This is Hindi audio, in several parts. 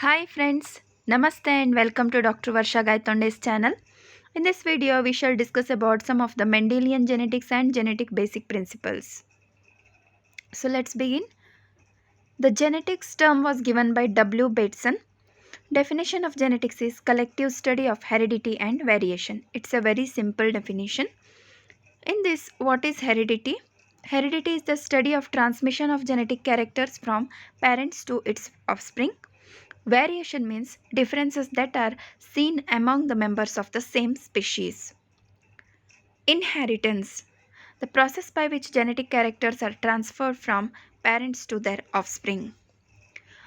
Hi friends, Namaste and welcome to Dr. Varsha Gaitonde's channel. In this video, we shall discuss about some of the Mendelian genetics and genetic basic principles. So let's begin. The genetics term was given by W. Bateson. Definition of genetics is collective study of heredity and variation. It's a very simple definition. In this, what is heredity? Heredity is the study of transmission of genetic characters from parents to its offspring. Variation means differences that are seen among the members of the same species. Inheritance, the process by which genetic characters are transferred from parents to their offspring.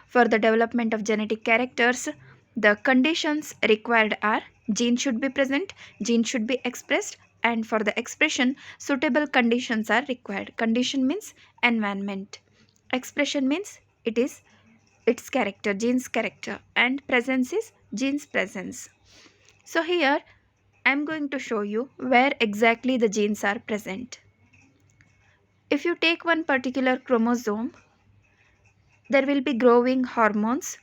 For the development of genetic characters, the conditions required are gene should be present, gene should be expressed, and for the expression, suitable conditions are required. Condition means environment. Expression means it is its character, gene's character, and presence is gene's presence. So here I am going to show you where exactly the genes are present. If you take one particular chromosome, there will be growing hormones.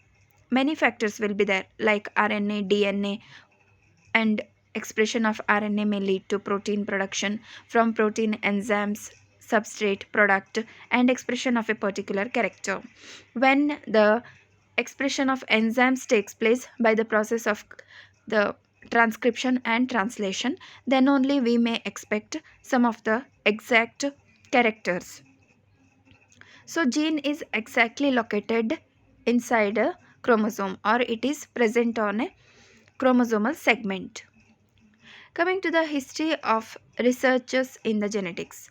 Many factors will be there like RNA, DNA, and expression of RNA may lead to protein production from protein enzymes, substrate product, and expression of a particular character. When the expression of enzymes takes place by the process of the transcription and translation, then only we may expect some of the exact characters. So gene is exactly located inside a chromosome, or it is present on a chromosomal segment. Coming to the history of researchers in the genetics.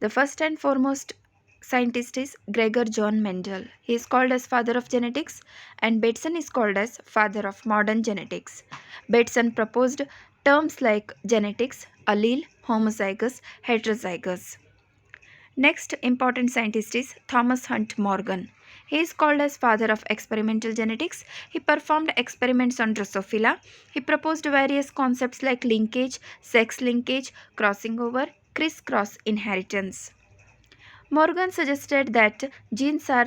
The first and foremost scientist is Gregor John Mendel. He is called as father of genetics, and Bateson is called as father of modern genetics. Bateson proposed terms like genetics, allele, homozygous, heterozygous. Next important scientist is Thomas Hunt Morgan. He is called as father of experimental genetics. He performed experiments on Drosophila. He proposed various concepts like linkage, sex linkage, crossing over, criss-cross inheritance. Morgan suggested that genes are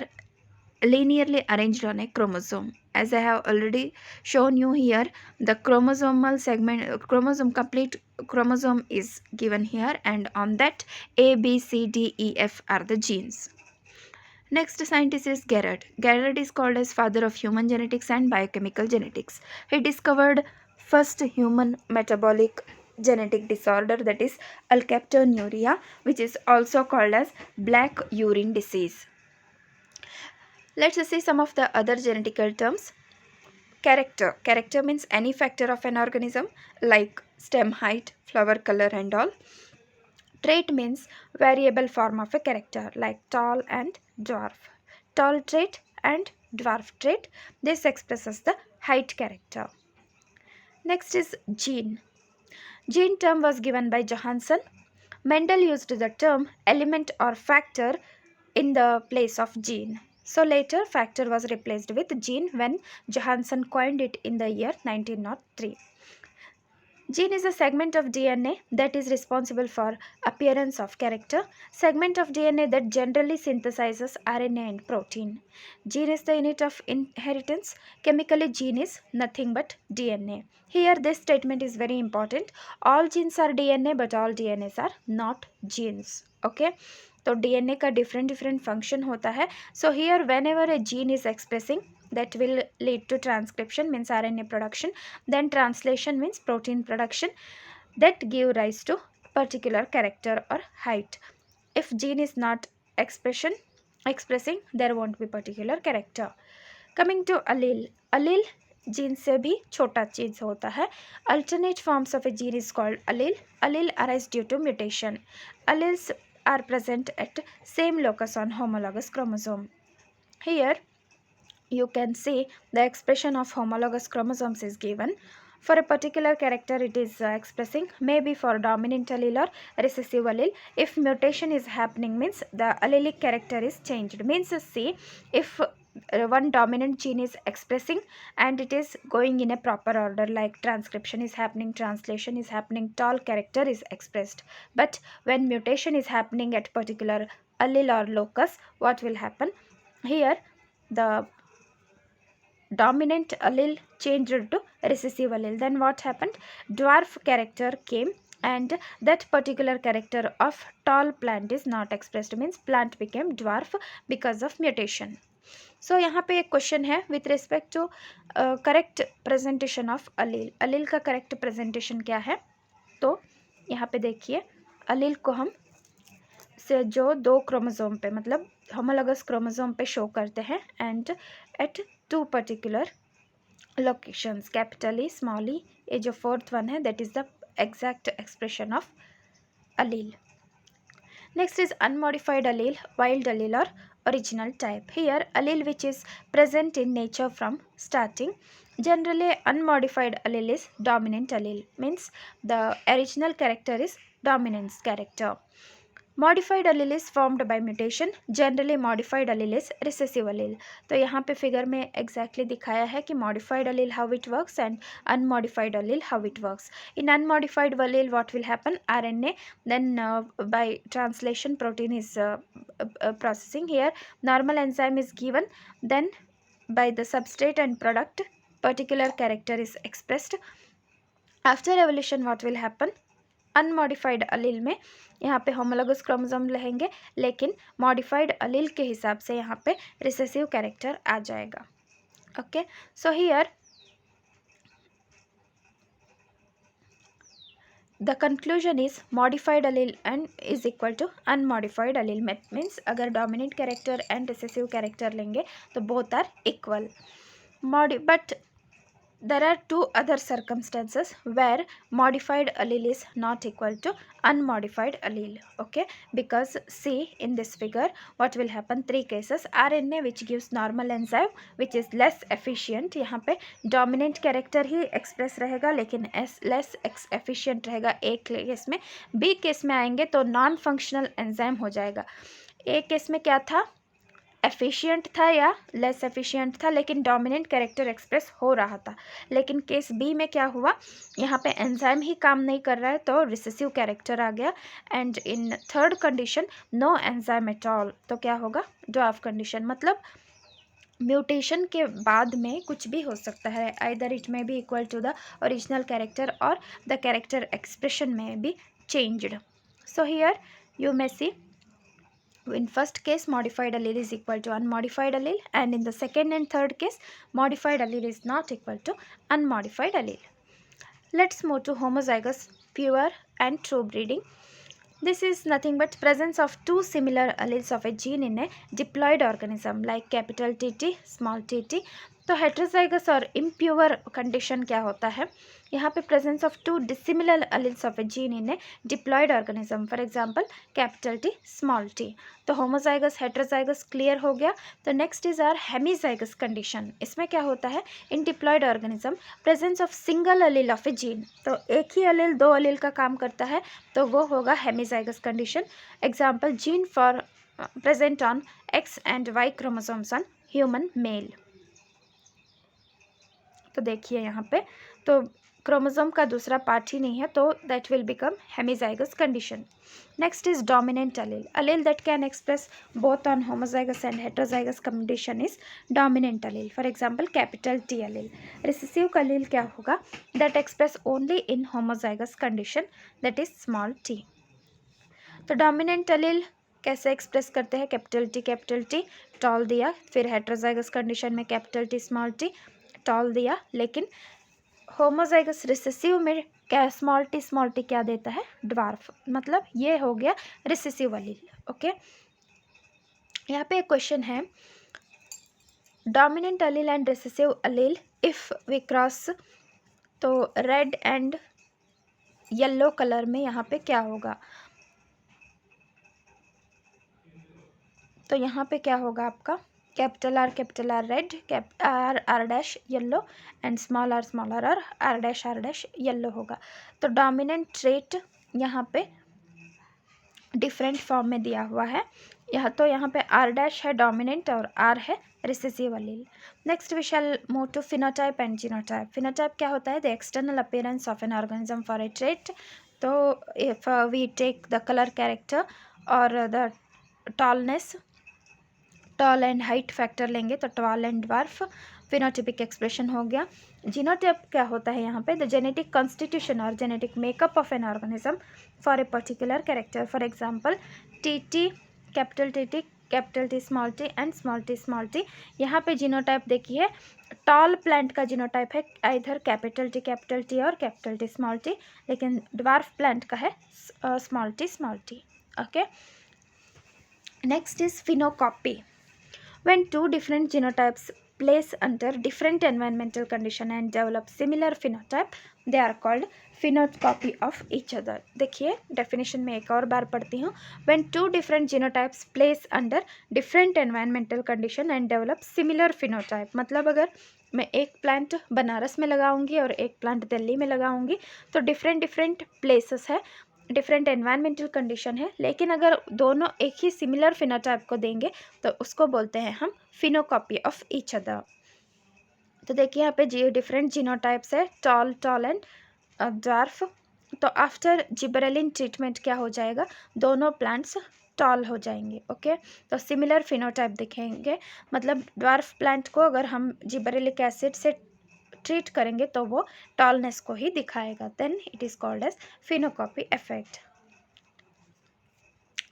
linearly arranged on a chromosome. As I have already shown you here, the chromosomal segment, complete chromosome is given here, and on that A, B, C, D, E, F are the genes. Next scientist is Gerard. Gerard is called as father of human genetics and biochemical genetics. He discovered first human metabolic genetic disorder, that is alkaptonuria, which is also called as black urine disease. Let's see some of the other genetical terms. Character. Character means any factor of an organism like stem height, flower color and all. Trait means variable form of a character like tall and dwarf. Tall trait and dwarf trait. This expresses the height character. Next is gene. Gene term was given by Johansen. Mendel used the term element or factor in the place of gene. So later factor was replaced with gene when Johansen coined it in the year 1903. Gene is a segment of DNA that is responsible for appearance of character, segment of DNA that generally synthesizes RNA and protein. Gene is the unit of inheritance. Chemically, gene is nothing but DNA. Here, this statement is very important. All genes are DNA, but all DNAs are not genes. Okay. तो DNA का different function होता है. So here, whenever a gene is expressing, that will lead to transcription means RNA production, then translation means protein production, that give rise to particular character or height. If gene is not expressing, there won't be particular character. Coming to allele gene से भी छोटा चीज होता है. Alternate forms of a gene is called allele. Allele arise due to mutation. Alleles are present at same locus on homologous chromosome. Here you can see the expression of homologous chromosomes is given. For a particular character, it is expressing maybe for dominant allele or recessive allele. If mutation is happening, means the allelic character is changed. Means see, if one dominant gene is expressing and it is going in a proper order, like transcription is happening, translation is happening, tall character is expressed. But when mutation is happening at particular allele or locus, what will happen? Here the dominant allele changed to recessive allele. Then what happened? Dwarf character came and that particular character of tall plant is not expressed, means plant became dwarf because of mutation. So यहाँ पे एक क्वेश्चन है with respect to correct presentation of अलील. अलील का करेक्ट प्रेजेंटेशन क्या है? तो यहाँ पे देखिए, अलील को हम से जो 2 क्रोमोसोम पे मतलब होमोलॉगस क्रोमोसोम पे शो करते हैं and at 2 particular locations, capital E, small E, ये जो 4th वन है that is the exact expression of allele. Next is unmodified allele, wild allele or original type. Here allele which is present in nature from starting. Generally unmodified allele is dominant allele, means the original character is dominant character. Modified allele is formed by mutation. Generally modified allele is recessive allele. तो यहाँ पे फिगर में एग्जैक्टली दिखाया है कि modified allele how it works and unmodified allele how it works. In unmodified allele what will happen? RNA then by translation protein is processing. Here normal enzyme is given, then by the substrate and product particular character is expressed. After evolution what will happen? Unmodified allele में यहाँ पे होमोलॉगस क्रोमोसोम रहेंगे, लेकिन मॉडिफाइड अलील के हिसाब से यहाँ पे रिसेसिव कैरेक्टर आ जाएगा. Okay, so here the conclusion is modified allele and is equal to unmodified allele. Means अगर dominant character and recessive character लेंगे तो both are equal. But there are 2 other circumstances where modified allele is not equal to unmodified allele. Okay, because see in this figure what will happen? 3 cases. RNA which gives normal enzyme which is less efficient, यहाँ पे dominant character ही express रहेगा लेकिन less efficient रहेगा A केस में. B केस में आएंगे तो non functional enzyme हो जाएगा. A केस में क्या था? एफिशिएंट था या लेस एफिशिएंट था, लेकिन डोमिनेंट कैरेक्टर एक्सप्रेस हो रहा था. लेकिन केस बी में क्या हुआ? यहाँ पे एंजाइम ही काम नहीं कर रहा है तो रिसेसिव कैरेक्टर आ गया. And in third condition no enzyme at all, तो क्या होगा? Dwarf condition. मतलब म्यूटेशन के बाद में कुछ भी हो सकता है, either it may be equal to the original character और the character expression may be changed. So here you may see in first case modified allele is equal to unmodified allele, and in the second and third case modified allele is not equal to unmodified allele. Let's move to homozygous pure and true breeding. This is nothing but presence of 2 similar alleles of a gene in a diploid organism like capital TT, small tt. तो हेट्रोजाइगस और इम्प्योर कंडीशन क्या होता है? यहाँ पे presence of 2 dissimilar alleles of a gene in a diploid organism, for example capital T, small T. तो होमोजाइगस हेट्रोजाइगस क्लियर हो गया. तो next is R hemizygous condition. इसमें क्या होता है? In diploid organism presence of single allele of a gene. तो एक ही allele 2 allele का काम करता है तो वो होगा hemizygous condition. Example gene for present on X and Y chromosomes on human male. तो देखिए यहाँ पे तो क्रोमोसोम का दूसरा पार्ट ही नहीं है तो that will become hemizygous condition. Next is dominant allele. Allele that can express both on homozygous and heterozygous condition is dominant allele. For example capital T allele. Recessive allele क्या होगा? That express only in homozygous condition, that is small t. तो डोमिनेंट allele कैसे एक्सप्रेस करते हैं? कैपिटल टी टॉल दिया, फिर हेट्रोजाइगस कंडीशन में capital T small T tall दिया, लेकिन होमोजाइगस रिसेसिव में क्या स्मॉल टी क्या देता है? ड्वार्फ. मतलब ये हो गया रिसेसिव allele. ओके, यहाँ पे एक क्वेश्चन है dominant allele and recessive allele if we cross, तो रेड एंड येलो कलर में यहाँ पे क्या होगा? तो यहाँ पे क्या होगा आपका? Capital R red, R dash yellow and small R R dash yellow होगा. तो डोमिनेंट ट्रेट यहाँ पे डिफरेंट फॉर्म में दिया हुआ है. यहाँ पे आर डैश है डोमिनेंट और आर है recessive allele. Next we shall move to phenotype and genotype. Phenotype क्या होता है? The external appearance of an organism for a trait. तो if we take the colour character और the tallness, tall and height factor लेंगे तो tall and dwarf. Phenotypic expression हो गया। जीनोटाइप क्या होता है यहाँ पे? द जेनेटिक कॉन्स्टिट्यूशन और genetic makeup of an organism for a particular character. For example T, capital T small T and small T. यहाँ पे जीनोटाइप देखिए, टॉल प्लांट का जीनोटाइप है इधर कैपिटल टी और कैपिटल टी स्मॉल टी, लेकिन ड्वार्फ प्लांट का है small T. Okay, next is phenocopy. When two different genotypes place under different environmental condition and develop similar phenotype, they are called phenocopy of each other. देखिए definition में एक और बार पढ़ती हूँ. When two different genotypes place under different environmental condition and develop similar phenotype, मतलब अगर मैं एक प्लांट बनारस में लगाऊंगी और एक प्लांट दिल्ली में लगाऊंगी तो डिफरेंट प्लेसेस है, डिफरेंट एनवायरमेंटल कंडीशन है, लेकिन अगर दोनों एक ही सिमिलर फिनोटाइप को देंगे तो उसको बोलते हैं हम फिनोकॉपी ऑफ ईच अदर। तो देखिए यहाँ पे डिफरेंट जीनोटाइप्स है, टॉल एंड ड्वार्फ। तो आफ्टर जिबरेलिन ट्रीटमेंट क्या हो जाएगा? दोनों प्लांट्स टॉल हो जाएंगे। ओके, तो सिमिलर फिनोटाइप दिखेंगे, मतलब ड्वार्फ प्लांट को अगर हम जिबरेलिक एसिड से ट्रीट करेंगे तो वो टॉलनेस को ही दिखाएगा, then it is called as phenocopy effect.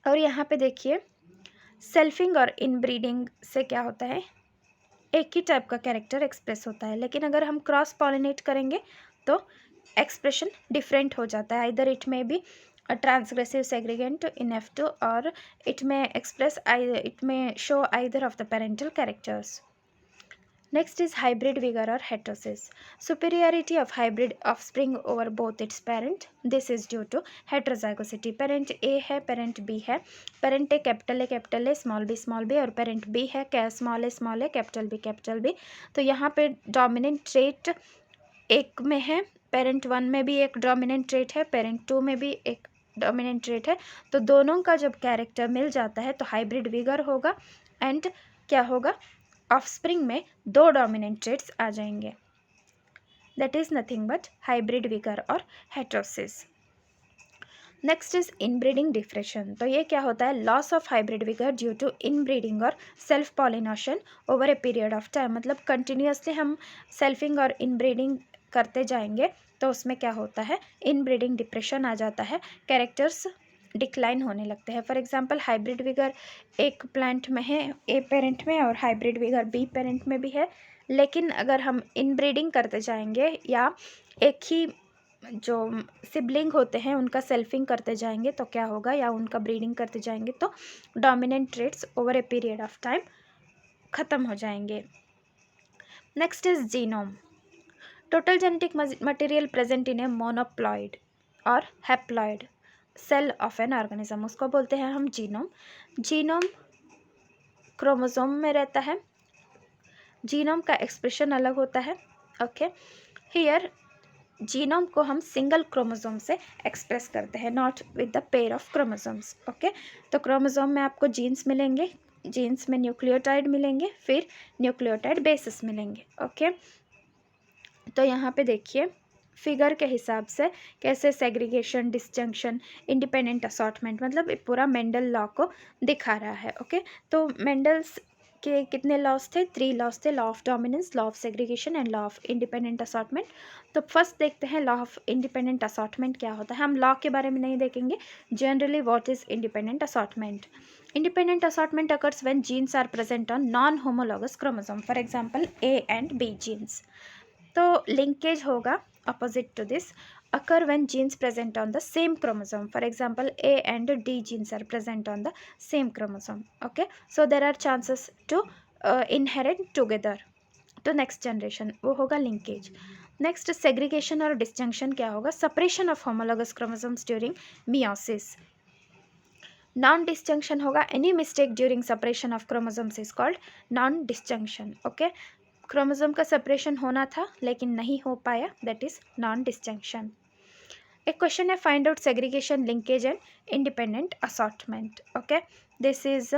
और यहाँ पे देखिए सेल्फिंग और इनब्रीडिंग से क्या होता है? एक ही टाइप का कैरेक्टर एक्सप्रेस होता है, लेकिन अगर हम क्रॉस पॉलिनेट करेंगे तो एक्सप्रेशन डिफरेंट हो जाता है। इधर इट में बी ट्रांसग्रेसिव सेग्रीगेंट इन F2 और इट में show either of the parental characters. Next is hybrid vigor or heterosis. Superiority of hybrid offspring over both its parent. This is due to heterozygosity. Parent A है, parent B है, parent A capital A small B और parent B है स्मॉल A कैपिटल B। तो यहाँ पे डोमिनेंट ट्रेट एक में है, पेरेंट 1 में भी एक डोमिनेंट ट्रेट है, पेरेंट 2 में भी एक डोमिनेंट ट्रेट है। तो दोनों का जब कैरेक्टर मिल जाता है तो हाइब्रिड विगर होगा एंड क्या होगा? ऑफस्प्रिंग में दो डोमिनेंट ट्रेट्स आ जाएंगे, that is nothing but hybrid vigour और heterosis. Next is inbreeding depression. तो ये क्या होता है? Loss of hybrid vigour due to inbreeding और self pollination over a period of time. मतलब कंटिन्यूसली हम सेल्फिंग और इनब्रीडिंग करते जाएंगे तो उसमें क्या होता है? इनब्रीडिंग डिप्रेशन आ जाता है, कैरेक्टर्स डिक्लाइन होने लगते हैं। फॉर एग्जांपल हाइब्रिड विगर एक प्लांट में है ए पेरेंट में और हाइब्रिड विगर बी पेरेंट में भी है, लेकिन अगर हम इनब्रीडिंग करते जाएंगे या एक ही जो सिबलिंग होते हैं उनका सेल्फिंग करते जाएंगे तो क्या होगा? या उनका ब्रीडिंग करते जाएंगे तो dominant traits over a period of time ख़त्म हो जाएंगे। Next is genome. Total genetic material present in a monoploid और haploid cell of an organism, उसको बोलते हैं हम जीनोम। जीनोम क्रोमोसोम में रहता है, जीनोम का एक्सप्रेशन अलग होता है। ओके, हियर जीनोम को हम सिंगल क्रोमोसोम से एक्सप्रेस करते हैं, not with the pair of chromosomes. Okay, तो क्रोमोसोम में आपको जीन्स मिलेंगे, जीन्स में न्यूक्लियोटाइड मिलेंगे, फिर न्यूक्लियोटाइड बेसिस मिलेंगे। ओके, तो यहाँ पे देखिए फिगर के हिसाब से कैसे सेग्रीगेशन, डिस्जंक्शन, इंडिपेंडेंट असॉर्टमेंट, मतलब पूरा मेंडल लॉ को दिखा रहा है। ओके, तो मेंडल्स के कितने लॉस थे? 3 लॉस थे, law of dominance, law of segregation and law of independent assortment. तो फर्स्ट देखते हैं लॉ ऑफ इंडिपेंडेंट असॉर्टमेंट क्या होता है। हम लॉ के बारे में नहीं देखेंगे, generally what is independent assortment. Independent assortment occurs when genes are present on non homologous chromosome, for example A and B genes. तो लिंकेज होगा opposite to this occur when genes present on the same chromosome, for example A and D genes are present on the same chromosome. Okay, so there are chances to inherit together to next generation, वो होगा linkage. नेक्स्ट सेग्रीगेशन और डिस्जंक्शन क्या होगा? Separation of homologous chromosomes during meiosis. Non disjunction होगा any mistake during separation of chromosomes is called non disjunction. Okay, chromosome का सेपरेशन होना था लेकिन नहीं हो पाया, दैट इज नॉन डिस्जंक्शन। एक क्वेश्चन है find out segregation, linkage and independent assortment. Okay, this is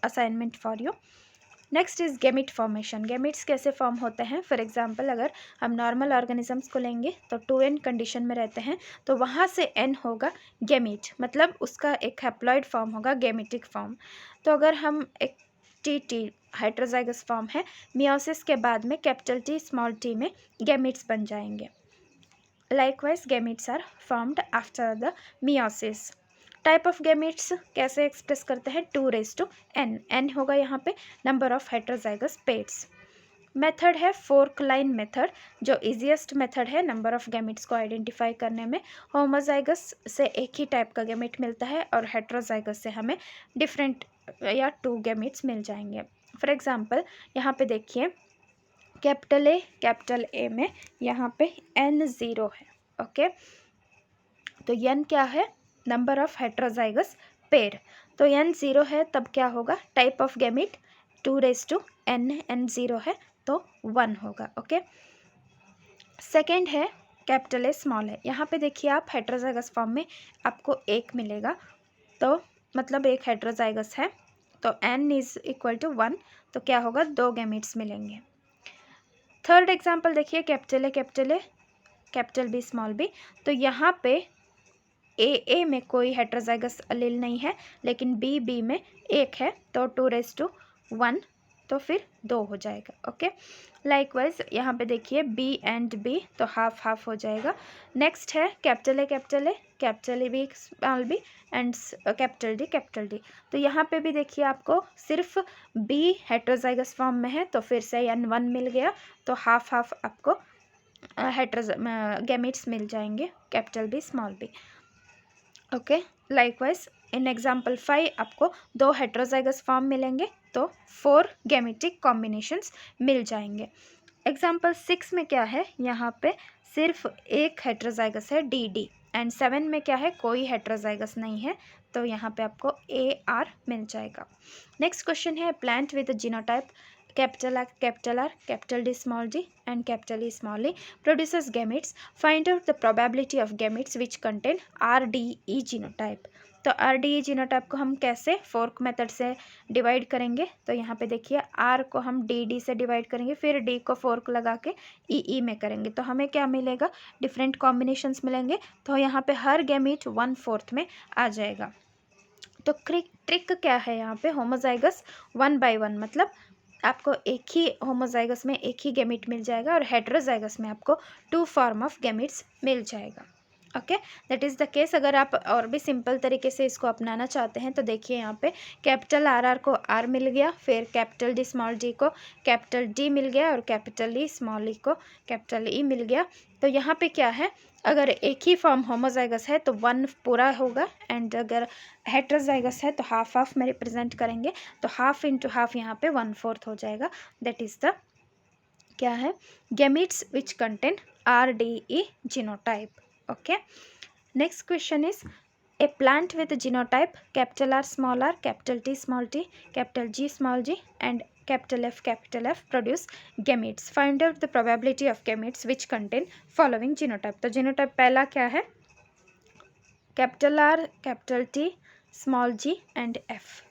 assignment for you. Next is gamete formation. Gametes कैसे फॉर्म होते हैं? फॉर एग्जांपल अगर हम नॉर्मल ऑर्गेनिजम्स को लेंगे तो 2n कंडीशन में रहते हैं, तो वहाँ से n होगा गेमिट, मतलब उसका एक हैप्लॉइड फॉर्म होगा, गेमिटिक फॉर्म। तो अगर हम एक टी हेट्रोजाइगस फॉर्म है, मियोसिस के बाद में कैपिटल टी स्मॉल टी में गैमीट्स बन जाएंगे। Likewise gametes are formed after the meiosis. Type of gametes कैसे एक्सप्रेस करते हैं, 2:n, n होगा यहाँ पे number of heterozygous pairs. Method है फोर्क लाइन मेथड, जो इजीएस्ट मेथड है नंबर ऑफ गैमेट्स को आइडेंटिफाई करने में। होमोजाइगस से एक ही टाइप का गैमेट मिलता है और हेट्रोजाइगस से हमें डिफरेंट या 2 गैमेट्स मिल जाएंगे। फॉर एग्जांपल यहाँ पे देखिए कैपिटल ए में यहाँ पे n0 है। ओके, तो n क्या है, नंबर ऑफ हेट्रोजाइगस पेयर। तो n0 है तब क्या होगा, type of gamete 2:n, n0 है तो 1 होगा। ओके, सेकेंड है कैपिटल ए स्मॉल है। यहाँ पे देखिए आप हेट्रोजाइगस फॉर्म में आपको एक मिलेगा, तो मतलब एक हेट्रोजाइगस है, तो n इज इक्वल टू 1, तो क्या होगा, 2 गैमेट्स मिलेंगे। थर्ड एग्जाम्पल देखिए कैपिटल बी स्मॉल बी, तो यहाँ पे ए में कोई हेट्रोजाइगस अलील नहीं है, लेकिन बी में एक है, तो 2:1, तो फिर 2 हो जाएगा। ओके, लाइकवाइज यहाँ पे देखिए बी एंड बी, तो हाफ हाफ हो जाएगा। नेक्स्ट है capital A B small B and capital D, तो यहाँ पे भी देखिए आपको सिर्फ बी हेट्रोजाइगस फॉर्म में है, तो फिर से n1 मिल गया, तो हाफ हाफ आपको गैमेट्स मिल जाएंगे capital B small B. Okay, likewise in example 5 आपको 2 हेट्रोजाइगस फॉर्म मिलेंगे, तो 4 गैमेटिक कॉम्बिनेशंस मिल जाएंगे। एग्जाम्पल 6 में क्या है, यहाँ पे सिर्फ एक हेट्रोजाइगस है डी, एंड 7 में क्या है, कोई हेट्रोजाइगस नहीं है, तो यहाँ पे आपको AR मिल जाएगा। नेक्स्ट क्वेश्चन है plant with genotype capital R, capital D small g and capital E small e produces gametes. Find out the probability of gametes which contain RDE genotype. तो RDE जीनोटाइप को हम कैसे फोर्क मेथड से डिवाइड करेंगे, तो यहाँ पे देखिए R को हम DD से डिवाइड करेंगे, फिर D को फोर्क लगा के EE में करेंगे, तो हमें क्या मिलेगा, डिफरेंट कॉम्बिनेशंस मिलेंगे, तो यहाँ पे हर गैमीट 1/4 में आ जाएगा। तो ट्रिक क्या है यहाँ पे, होमोजाइगस 1/1, मतलब आपको एक ही होमोजाइगस में एक ही गैमीट मिल जाएगा, और हेट्रोजाइगस में आपको 2 फॉर्म ऑफ गैमीट्स मिल जाएगा। Okay, that is the case. अगर आप और भी सिंपल तरीके से इसको अपनाना चाहते हैं तो देखिए यहाँ पे कैपिटल RR को R मिल गया, फिर कैपिटल D स्मॉल d को कैपिटल D मिल गया, और कैपिटल E स्मॉल e को कैपिटल E मिल गया। तो यहाँ पे क्या है, अगर एक ही फॉर्म होमोजाइगस है तो 1 पूरा होगा, एंड अगर हेट्रोजाइगस है तो हाफ हाफ में रिप्रेजेंट करेंगे, तो हाफ इंटू हाफ यहाँ पे 1/4 हो जाएगा। दैट इज़ द क्या है, gametes which contain RDE genotype. Okay, next question is a plant with genotype capital R, capital T, capital G and capital F produce gametes. Find out the probability of gametes which contain following genotype. तो genotype पहला क्या है, capital R, capital T, small g and F।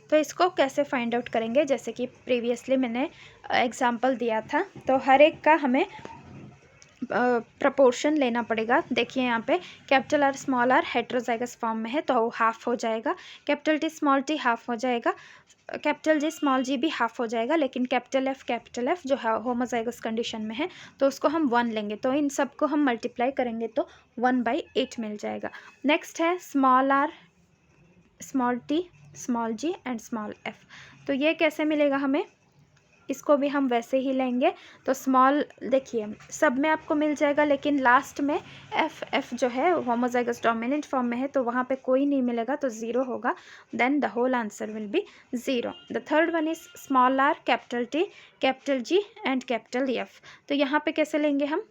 तो इसको कैसे फाइंड आउट करेंगे, जैसे कि प्रीवियसली मैंने एग्जांपल दिया था, तो हर एक का हमें प्रपोर्शन लेना पड़ेगा। देखिए यहाँ पे capital R small r heterozygous form में है, तो हाफ हो जाएगा, capital T small t half हो जाएगा, कैपिटल G स्मॉल g भी हाफ हो जाएगा, लेकिन कैपिटल F जो है होमोजाइगस कंडीशन में है, तो उसको हम 1 लेंगे, तो इन सब को हम मल्टीप्लाई करेंगे तो 1/8 मिल जाएगा। नेक्स्ट है small r, small t, small g and small f। तो ये कैसे मिलेगा हमें, इसको भी हम वैसे ही लेंगे, तो स्मॉल देखिए सब में आपको मिल जाएगा, लेकिन लास्ट में एफ जो है होमोजाइगस डोमिनेंट फॉर्म में है, तो वहाँ पे कोई नहीं मिलेगा, तो 0 होगा, then the whole answer will be 0। The third one is small r, capital T, capital G and capital F। तो यहाँ पे कैसे लेंगे हम,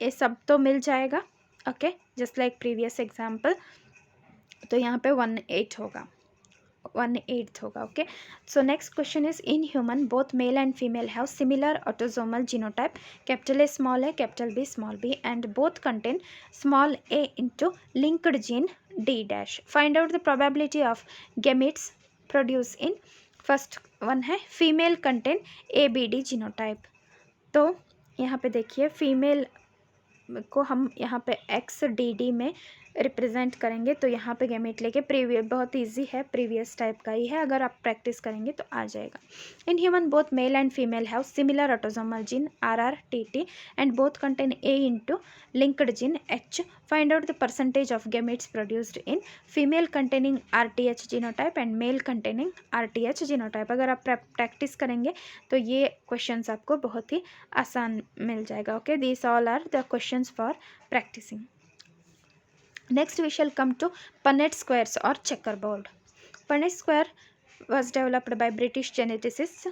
ये सब तो मिल जाएगा। Okay, just like previous example, तो यहाँ पे 1/8 होगा, 1/8 होगा। Okay, so next question is in human both male and female have similar autosomal genotype capital A small a, capital B small b and both contain small a into linked gene D'। Find out the probability of gametes produce in, first one है फीमेल कंटेन ABD जीनोटाइप। तो यहाँ पे देखिए फीमेल को हम यहाँ पे XDD में रिप्रेजेंट करेंगे तो यहाँ पे गैमेट लेके प्रीवियस, बहुत इजी है, प्रीवियस टाइप का ही है, अगर आप प्रैक्टिस करेंगे तो आ जाएगा। In human both male and female have similar autosomal gene RRTT and both contain A into linked gene H. Find out the percentage of gametes produced in female containing RTH genotype and male containing RTH genotype। अगर आप प्रैक्टिस करेंगे तो ये क्वेश्चंस आपको बहुत ही आसान मिल जाएगा। Okay, this all are the questions for practising. Next we shall come to Punnett squares or checkerboard. Punnett square was developed by British geneticist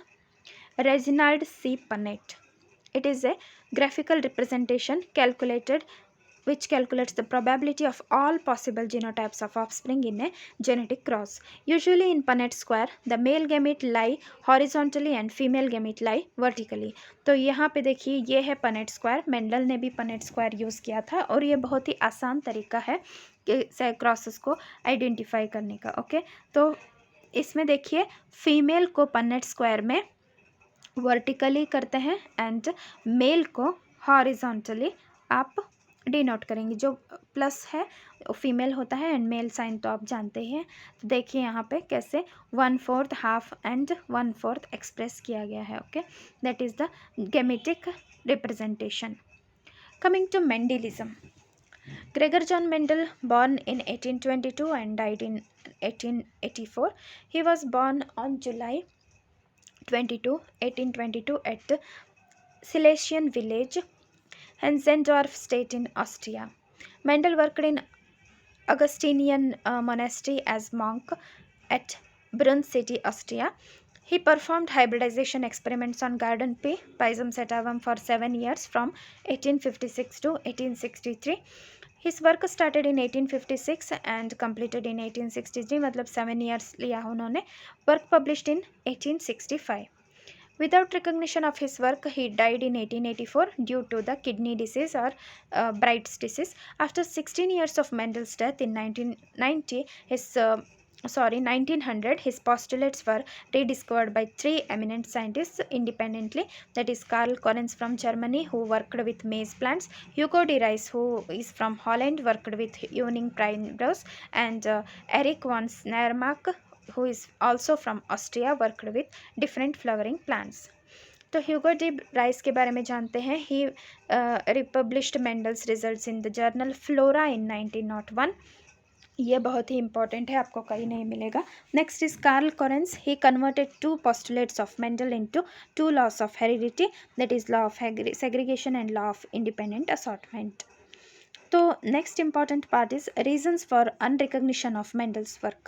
Reginald C. Punnett. It is a graphical representation which calculates the probability of all possible genotypes of offspring in a genetic cross. Usually in Punnett square, the male gamete lie horizontally and female gamete lie vertically. तो यहाँ पे देखिए ये है Punnett square, मेंडल ने भी Punnett square यूज़ किया था और ये बहुत ही आसान तरीका है कि क्रॉसेस को आइडेंटिफाई करने का। ओके, तो इसमें देखिए फीमेल को Punnett स्क्वायर में वर्टिकली करते हैं एंड मेल को हॉरिजॉन्टली आप डिनोट करेंगे। जो प्लस है फीमेल होता है एंड मेल साइन तो आप जानते हैं। तो देखिए यहाँ पे कैसे 1/4 हाफ एंड 1/4 एक्सप्रेस किया गया है। Okay, that is the gametic representation. Coming to Mendelism, Gregor John Mendel, born in 1822 and died in 1884. He was born on July 22, 1822 at Silesian village, Hensendorf state in Austria. Mendel worked in Augustinian monastery as monk at Brunn city, Austria. He performed hybridization experiments on garden pea, Pisum sativum, for 7 years from 1856 to 1863. His work started in 1856 and completed in 1863, मतलब 7 years लिया उन्होंने। Work published in 1865. Without recognition of his work, he died in 1884 due to the kidney disease or Bright's disease. After 16 years of Mendel's death in 1900, his postulates were rediscovered by 3 eminent scientists independently. That is Karl Correns from Germany, who worked with maize plants; Hugo de Ries, who is from Holland, worked with Ewing primrose; and Erich von Snermark, who is also from Austria, worked with different flowering plants. तो ह्यूगो डी राइस के बारे में जानते हैं। He republished Mendel's results in the journal Flora in 1901। ये बहुत ही इंपॉर्टेंट है, आपको कहीं नहीं मिलेगा। Next is Carl Correns. He converted 2 postulates of Mendel into 2 laws of heredity, that is law of segregation and law of independent assortment. तो next important part is reasons for unrecognition of Mendel's work.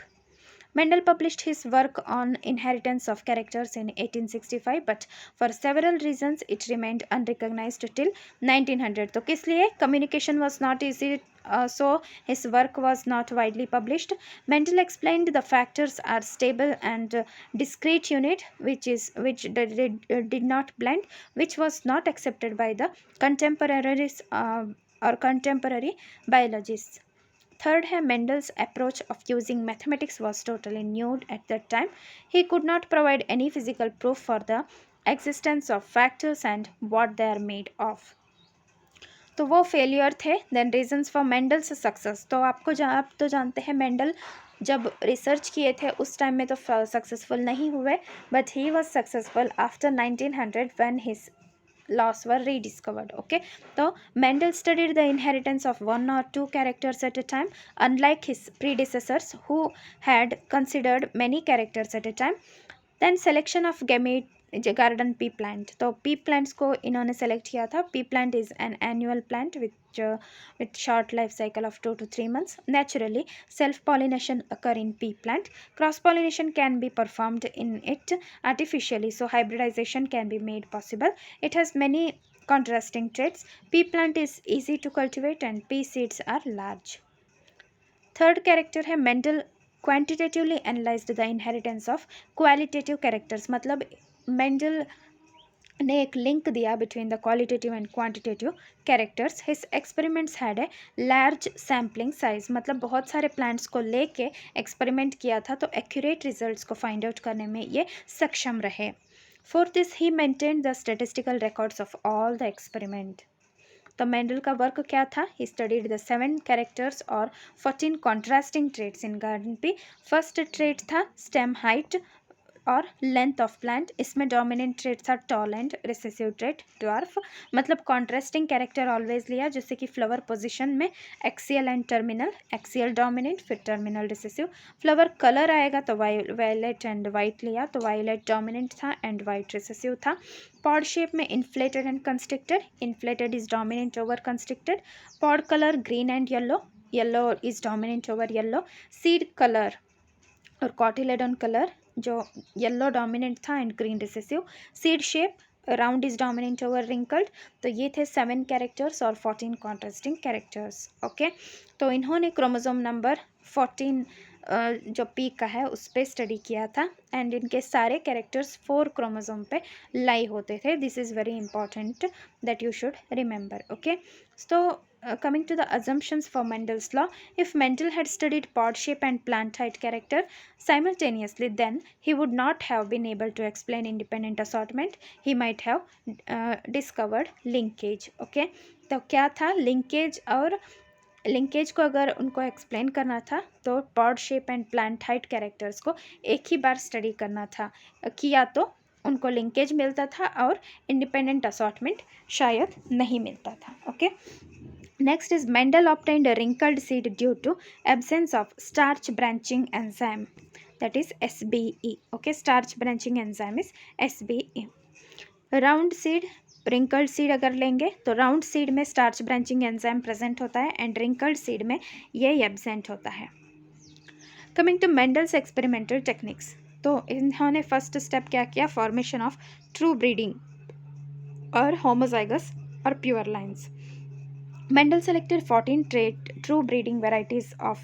Mendel published his work on inheritance of characters in 1865, but for several reasons it remained unrecognized till 1900. तो किस लिए? Communication was not easy, so his work was not widely published. Mendel explained the factors are stable and discrete unit, which did not blend, which was not accepted by the contemporary biologists. Third है Mendel's approach of using mathematics was totally new at that time. He could not provide any physical proof for the existence of factors and what they are made of. तो वो फेलियर थे। Then reasons for Mendel's success, तो आप तो जानते हैं मेंडल जब रिसर्च किए थे उस टाइम में तो सक्सेसफुल नहीं हुए, but he was successful after 1900 when his laws were rediscovered. Okay, so Mendel studied the inheritance of 1 or 2 characters at a time, unlike his predecessors who had considered many characters at a time. Then selection of gamete garden pea plant, तो pea plants को इन्होंने select किया था। pea plant is an annual plant with short life cycle of 2 to 3 months. Naturally, self pollination occur in pea plant. Cross pollination can be performed in it artificially, so hybridization can be made possible. It has many contrasting traits. Pea plant is easy to cultivate and pea seeds are large. Third character है Mendel quantitatively analyzed the inheritance of qualitative characters, मतलब मेंडल ने एक लिंक दिया between the qualitative and quantitative characters. His experiments had a large sampling size, मतलब बहुत सारे प्लांट्स को लेके एक्सपेरिमेंट किया था तो एक्यूरेट रिजल्ट्स को फाइंड आउट करने में ये सक्षम रहे. Fourth is he maintained the statistical records of all the experiment. तो मेंडल का वर्क क्या था? ही स्टडीड द 7 कैरेक्टर्स और 14 contrasting traits in garden pea. First trait था स्टेम हाइट और लेंथ ऑफ प्लांट। इसमें डोमिनेंट ट्रेट था tall and recessive trait dwarf. मतलब कॉन्ट्रास्टिंग कैरेक्टर ऑलवेज लिया, जैसे कि फ्लावर पोजीशन में axial and terminal, axial dominant फिर टर्मिनल रिसेसिव। फ्लावर कलर आएगा तो वायलेट एंड वाइट लिया, तो वायलेट डोमिनेंट था एंड वाइट रिसेसिव था। पॉड शेप में inflated and constricted, inflated is dominant over constricted. Pod colour green and yellow, yellow is dominant over yellow. Seed colour और कॉटिलेडन कलर जो येलो डोमिनेंट था and green recessive. Seed shape round is dominant over wrinkled. तो ये थे 7 कैरेक्टर्स और 14 कॉन्ट्रास्टिंग कैरेक्टर्स। ओके, तो इन्होंने क्रोमोसोम नंबर 14 जो पी का है उस पर स्टडी किया था एंड इनके सारे कैरेक्टर्स 4 क्रोमोसोम पे लाई होते थे. This is very important that you should remember. Okay, so coming to the assumptions for Mendel's law, if Mendel had studied pod shape and plant height character simultaneously, then he would not have been able to explain independent assortment. He might have discovered linkage. Okay, तो क्या था लिंकेज, और लिंकेज को अगर उनको एक्सप्लेन करना था तो pod shape and plant height characters को एक ही बार स्टडी करना था, किया तो उनको लिंकेज मिलता था और इंडिपेंडेंट असॉर्टमेंट शायद नहीं मिलता था. Okay, next is Mendel obtained a wrinkled seed due to absence of starch branching enzyme, that is SBE. Okay, starch branching enzyme is SBE. Round seed, wrinkled seed अगर लेंगे तो राउंड सीड में स्टार्च ब्रांचिंग एंजाइम प्रेजेंट होता है एंड रिंकल्ड सीड में ये एब्सेंट होता है. Coming to Mendel's experimental techniques, तो इन्होंने फर्स्ट स्टेप क्या किया, फॉर्मेशन ऑफ ट्रू ब्रीडिंग और होमोजाइगस और pure lines. Mendel selected 14 true breeding varieties of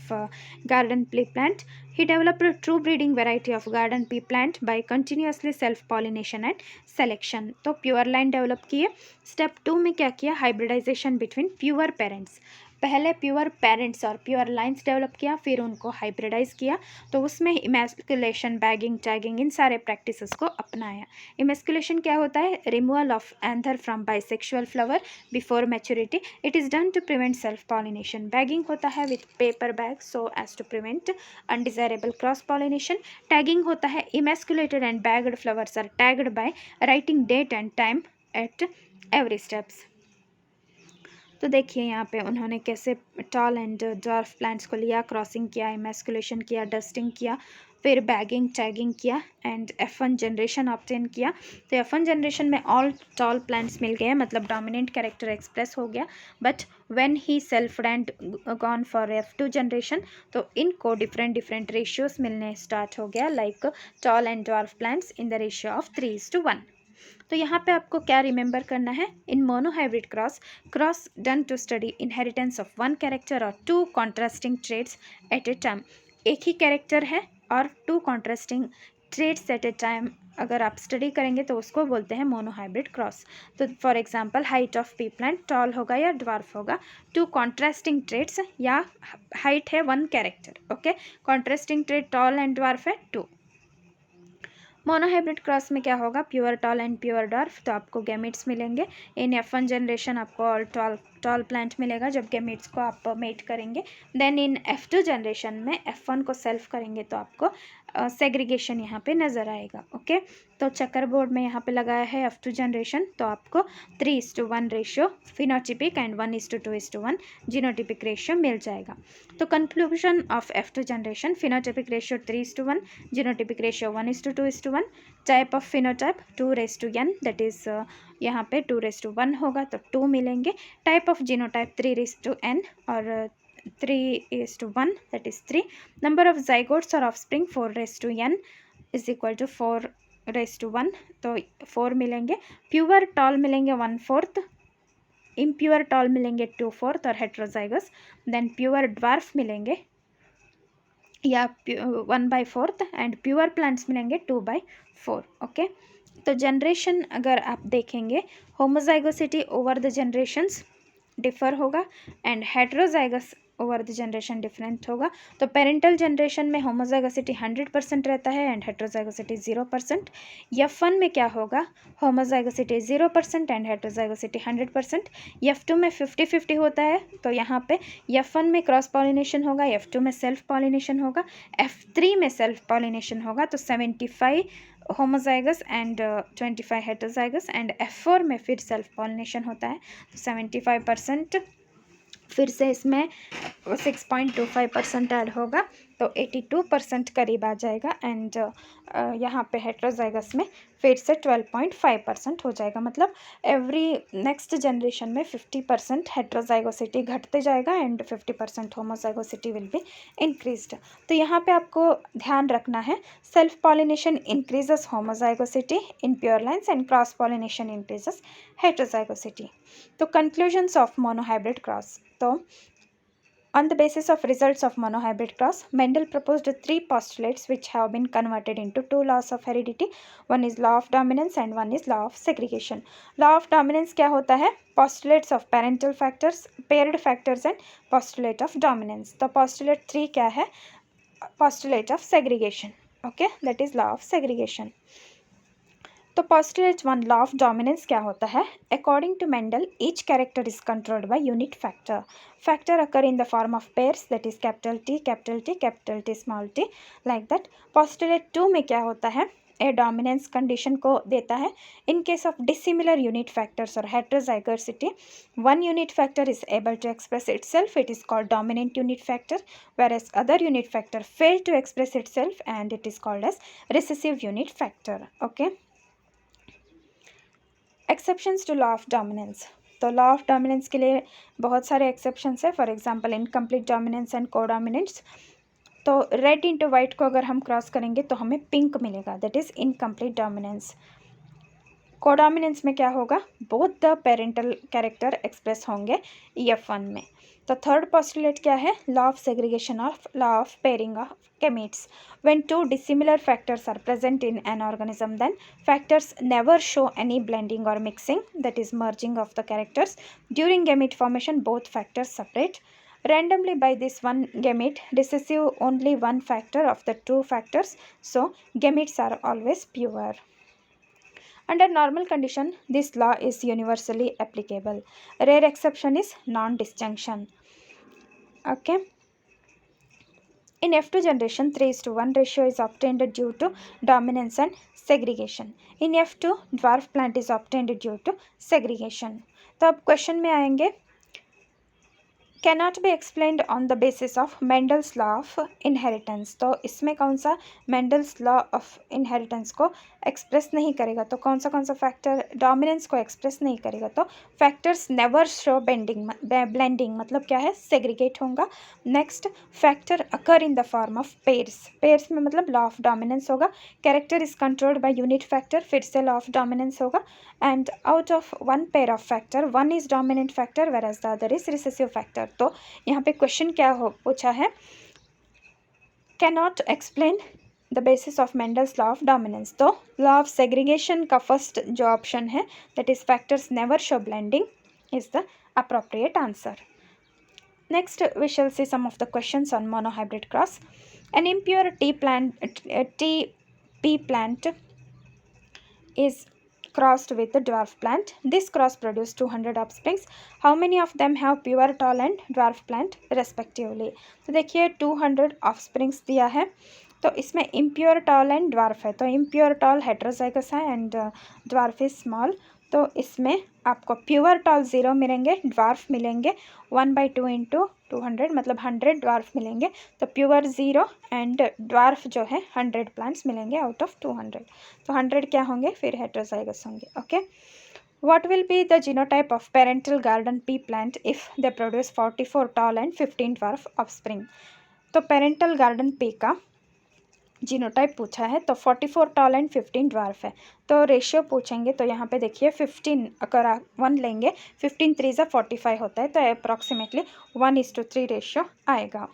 garden pea plant. He developed a true breeding variety of garden pea plant by continuously self pollination and selection. तो प्योर लाइन डेवलप किए. स्टेप 2 में क्या किया, हाइब्रिडाइजेशन बिटवीन प्योर पेरेंट्स. पहले प्योर पेरेंट्स और प्योर लाइन्स डेवलप किया, फिर उनको हाइब्रिडाइज किया, तो उसमें इमेस्कुलेशन, बैगिंग, टैगिंग, इन सारे प्रैक्टिसेस को अपनाया. इमेस्कुलेशन क्या होता है, removal of anther from bisexual flower before maturity. It is done to prevent self pollination. Bagging होता है with paper bag so as to prevent undesirable cross pollination. Tagging होता है, emasculated and bagged flowers are tagged by writing date and time at every steps. तो देखिए यहाँ पे उन्होंने कैसे टॉल एंड ड्वार्फ प्लांट्स को लिया, क्रॉसिंग किया, इमेस्कुलेशन किया, डस्टिंग किया, फिर बैगिंग, टैगिंग किया एंड F1 जनरेशन ऑब्टेन किया. तो F1 जनरेशन में ऑल टॉल प्लांट्स मिल गए, मतलब डोमिनेंट कैरेक्टर एक्सप्रेस हो गया. But when he self and gone for F2 generation, तो इनको डिफरेंट रेशियोज मिलने स्टार्ट हो गया, like tall and dwarf plants in the ratio of 3:1. तो यहाँ पे आपको क्या रिमेंबर करना है, in monohybrid cross done to study inheritance of 1 character और 2 contrasting traits at a time. एक ही कैरेक्टर है और 2 contrasting traits at a time अगर आप स्टडी करेंगे तो उसको बोलते हैं मोनोहाइब्रिड क्रॉस. तो for example height of P plant tall होगा या ड्वार्फ होगा, 2 कॉन्ट्रास्टिंग ट्रेट्स, या हाइट है 1 character. Okay, contrasting trait toll and dwarf है 2. मोनोहाइब्रिड क्रॉस में क्या होगा, pure tall and pure dwarf, तो आपको गैमेट्स मिलेंगे. इन F1 जनरेशन आपको ऑल टॉल प्लांट मिलेगा जब गैमेट्स को आप मेट करेंगे. देन इन F2 जनरेशन में F1 को सेल्फ करेंगे तो आपको सेग्रीगेशन यहाँ पे नज़र आएगा. ओके, तो चक्कर बोर्ड में यहाँ पे लगाया है F2 जनरेशन, तो आपको 3:1 ratio phenotypic and 1:2:1 genotypic ratio मिल जाएगा. तो conclusion of F2 generation, phenotypic ratio 3:1, genotypic ratio 1:2:1, type of phenotype 2:n, that is यहाँ पे 2:1 होगा तो 2 मिलेंगे. टाइप ऑफ जीनोटाइप 3:n और 3:1, that is 3. Number of zygotes और offspring 4:n is equal to 4:1, तो 4 मिलेंगे. प्योर टॉल मिलेंगे 1/4, इम्प्योर टॉल मिलेंगे 2/4 और हेट्रोजाइगस. देन प्योर ड्वार्फ मिलेंगे या 1/4 एंड प्योर प्लांट्स मिलेंगे 2/4. ओके, तो जनरेशन अगर आप देखेंगे, homozygosity over the generations differ होगा and heterozygous over the generation different होगा। तो पेरेंटल जनरेशन में होमोजाइगोसिटी 100% रहता है एंड हेट्रोजाइगोसिटी 0%। F1 में क्या होगा, होमोजाइगोसिटी 0% एंड हेट्रोजाइगोसिटी 100%। F2 में 50-50 होता है, तो यहाँ पे F1 में क्रॉस पॉलिनेशन होगा, F2 में सेल्फ पॉलिनेशन होगा, F3 में सेल्फ पॉलिनेशन होगा। तो 75 homozygous and 25 heterozygous and F4 में फिर सेल्फ पॉलिनेशन होता है, तो 75%। फिर से इसमें 6.25% ऐड होगा, तो 82% करीब आ जाएगा एंड यहाँ पे हेट्रोजाइगस में फिर से 12.5% हो जाएगा। मतलब एवरी नेक्स्ट जनरेशन में 50% हेट्रोजाइगोसिटी घटते जाएगा and 50% homozygosity will be increased. तो यहाँ पे आपको ध्यान रखना है, self pollination increases homozygosity in pure lines and cross pollination increases heterozygosity. तो कंक्लूजन्स ऑफ मोनोहाइब्रिड क्रॉस। तो on the basis of results of monohybrid cross, Mendel proposed three postulates which have been converted into two laws of heredity. One is law of dominance and one is law of segregation. Law of dominance क्या होता है? Postulates of parental factors, paired factors and postulate of dominance. तो postulate 3 क्या है? Postulate of segregation. Okay, that is law of segregation. तो postulate 1 law of dominance क्या होता है? According to Mendel, each character is controlled by unit factor. Factor occur in the form of pairs, that is capital T, capital T, capital T, small t, like that. Postulate 2 में क्या होता है? A dominance condition को देता है. In case of dissimilar unit factors or heterozygosity, one unit factor is able to express itself, it is called dominant unit factor, whereas other unit factor fail to express itself and it is called as recessive unit factor. Okay. Exceptions to law of dominance. तो लॉ ऑफ डोमिनेंस के लिए बहुत सारे एक्सेप्शंस है। For example incomplete dominance and codominance. तो रेड इंटू वाइट को अगर हम क्रॉस करेंगे तो हमें पिंक मिलेगा, that is incomplete dominance. Codominance में क्या होगा, both the parental character express होंगे F1 में। तो थर्ड पोस्टुलेट क्या है, law of segregation of law of pairing of gametes. When two dissimilar factors are present in an organism, then factors never show any blending or mixing, that is merging of the characters. During gamete formation, both factors separate randomly by this one gamete, recessive only one factor of the two factors, so gametes are always pure. Under normal condition, this law is universally applicable. Rare exception is non-disjunction. Okay. In F2 generation, 3:1 ratio is obtained due to dominance and segregation. In F2, dwarf plant is obtained due to segregation. तो अब क्वेश्चन में आएंगे, cannot be explained on the basis of Mendel's law of inheritance. तो इसमें कौन सा Mendel's law of inheritance को एक्सप्रेस नहीं करेगा, तो कौन सा फैक्टर डोमिनेंस को एक्सप्रेस नहीं करेगा, तो फैक्टर्स नेवर शो ब्लेंडिंग मतलब क्या है, सेग्रीगेट होगा। Next, factor occur in the form of pairs में मतलब लॉ ऑफ डोमिनेंस होगा। Character is controlled by unit factor, फिर से लॉ ऑफ डोमिनेंस होगा। And out of one pair of factor, one is dominant factor whereas the other is recessive factor. तो यहाँ पे क्वेश्चन क्या पूछा है, cannot explain the basis of Mendel's law of dominance. तो लॉ ऑफ सेग्रीगेशन का फर्स्ट जो ऑप्शन है, that is factors never show blending, is the appropriate answer. Next we shall see some of the questions on monohybrid cross. An impure T P plant is crossed with the dwarf plant. This cross produced 200 offsprings. How many of them have pure tall and dwarf plant respectively? तो देखिए 200 offsprings दिया है, तो इसमें impure tall एंड dwarf है, तो impure tall heterozygous है एंड dwarf is small। तो इसमें आपको प्योर टॉल 0 मिलेंगे, ड्वार्फ मिलेंगे 1/2 इंटू 200 मतलब 100 ड्वार्फ मिलेंगे। तो प्योर 0 एंड ड्वार्फ जो है 100 प्लांट्स मिलेंगे आउट ऑफ 200। तो 100 क्या होंगे, फिर हेट्रोजाइगस होंगे। Okay, what will be the genotype of parental garden pea plant if they produce 44 tall and 15 dwarf offspring. तो पेरेंटल गार्डन पी का जीनोटाइप पूछा है, तो 44 टॉल एंड 15 ड्वार्फ है। तो रेशियो पूछेंगे, तो यहाँ पे देखिए 15 अगर 1 लेंगे, 15 3 × 45 होता है, तो अप्रॉक्सीमेटली 1:3 रेशियो आएगा।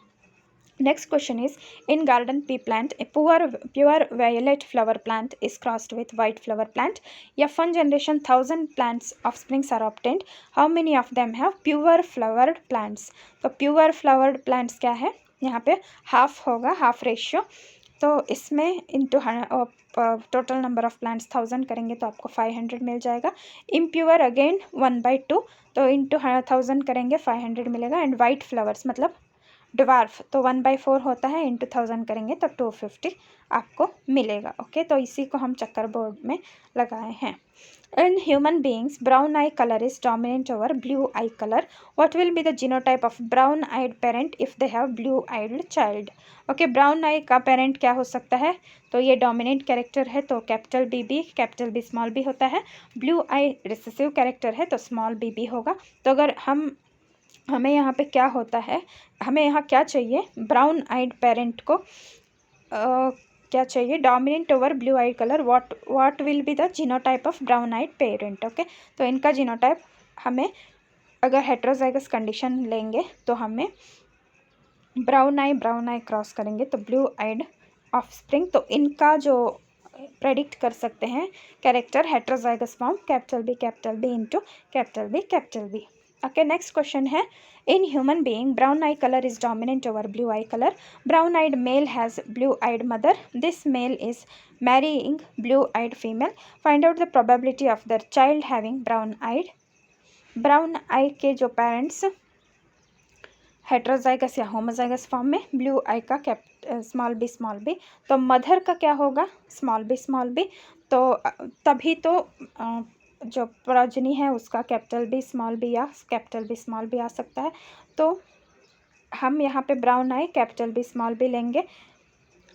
Next question is, in garden pea plant, a pure violet flower plant is crossed with white flower plant. F1 generation 1000 plants offsprings are obtained. How many of them have pure flowered plants? तो pure flowered plants क्या है, यहाँ पे हाफ होगा, हाफ रेशियो. तो इसमें into total number of plants 1000 करेंगे तो आपको 500 मिल जाएगा. इम्प्योर अगेन 1/2, तो इंटू 1000 करेंगे 500 मिलेगा. एंड वाइट फ्लावर्स मतलब ड्वार्फ, तो 1/4 होता है, इंटू 1000 करेंगे तो 250 आपको मिलेगा. ओके, तो इसी को हम चक्कर बोर्ड में लगाए हैं. In human beings, brown eye color is dominant over blue eye color. What will be the genotype of brown-eyed parent if they have blue-eyed child? Okay, brown eye का पेरेंट क्या हो सकता है, तो ये डोमिनेंट कैरेक्टर है तो capital B capital B small B होता है. ब्लू आई रिसेसिव कैरेक्टर है तो स्मॉल बी होगा. तो अगर हमें यहाँ पे क्या होता है, हमें यहाँ क्या चाहिए, ब्राउन आइड पेरेंट को क्या चाहिए, dominant over blue eyed colour. What will be the genotype of brown eyed parent. Okay, तो इनका जीनोटाइप हमें अगर हेट्रोजाइगस कंडीशन लेंगे तो हमें ब्राउन आई क्रॉस करेंगे तो ब्लू आइड ऑफस्प्रिंग. तो इनका जो प्रेडिक्ट कर सकते हैं character heterozygous form capital B into capital B. Okay, next question है, in human being brown eye color is dominant over blue eye color. Brown eyed male has blue eyed mother. This male is marrying blue eyed female. Find out the probability of their child having brown eye के जो पेरेंट्स हेट्रोजाइगस या होमोजाइगस फॉर्म में, ब्लू आई का स्मॉल बी, तो मदर का क्या होगा, स्मॉल बी. तो तभी तो जो प्रोजनी है उसका कैपिटल बी स्मॉल बी या कैपिटल बी स्मॉल बी आ सकता है. तो हम यहाँ पे brown eye capital B small B लेंगे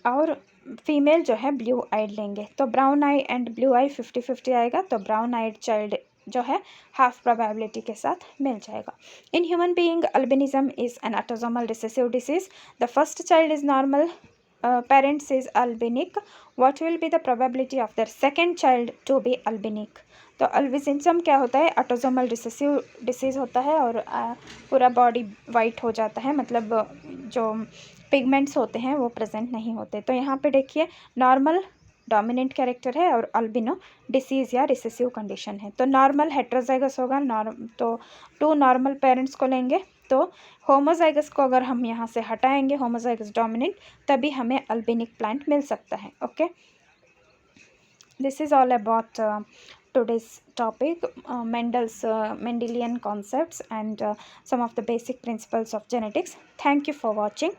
और फीमेल जो है ब्लू आइड लेंगे. तो brown eye and blue eye 50-50 आएगा. तो ब्राउन आइड चाइल्ड जो है हाफ प्रोबेबिलिटी के साथ मिल जाएगा. In human being albinism is an autosomal recessive disease. The first child is normal, parents is albinic. What will be the probability of their second child to be albinic. तो अल्बिनिज्म क्या होता है, ऑटोसोमल रिसेसिव डिसीज़ होता है और पूरा बॉडी वाइट हो जाता है, मतलब जो पिगमेंट्स होते हैं वो प्रेजेंट नहीं होते. तो यहाँ पे देखिए नॉर्मल डोमिनेंट कैरेक्टर है और अल्बिनो डिसीज़ या रिसेसिव कंडीशन है. तो नॉर्मल हेट्रोजाइगस होगा, तो 2 नॉर्मल पेरेंट्स को लेंगे. तो होमोजाइगस को अगर हम यहाँ से हटाएंगे, होमोजाइगस डोमिनेंट, तभी हमें अल्बिनिक प्लांट मिल सकता है. Okay, this is all about today's topic, Mendelian concepts and some of the basic principles of genetics. Thank you for watching.